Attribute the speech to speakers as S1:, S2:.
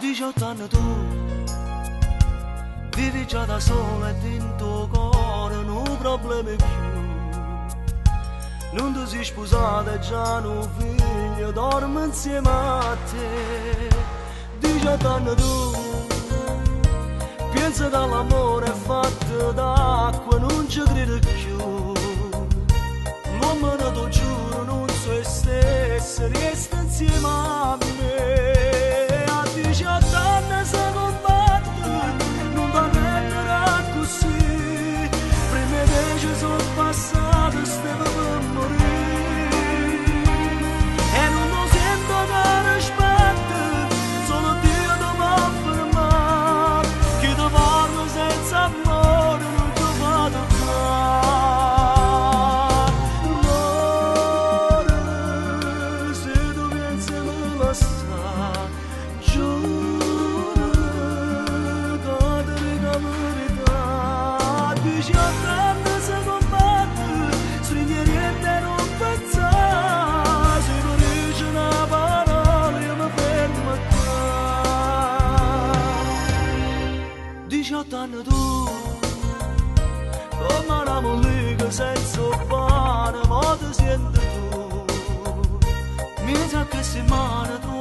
S1: 18 anni tu vivi già da sola e dentro cuore non problemi più. Non ti sei sposata e già non figlio dorme insieme a te. 18 anni tu pensa dall'amore fatto d'acqua non ci credi più. L'uomo ne lo giuro non so stesso resta insieme a me. A 18 anni si combatte non ti arrenderà così. Prima invece sono passato stavo per morire e non lo sento che rispetto solo Dio ti va a fermare. Chi ti parla senza amore non ti fa toccare. Amore, se tu pensi me lo sa, giuro che ti dico la verità. 18 anni si combatte, stringi niente e non pensare. Se tu dici una parola io mi fermo qua. 18 anni tu come una mollica senza pane, ma ti senti tu. Mi sa che si mano tu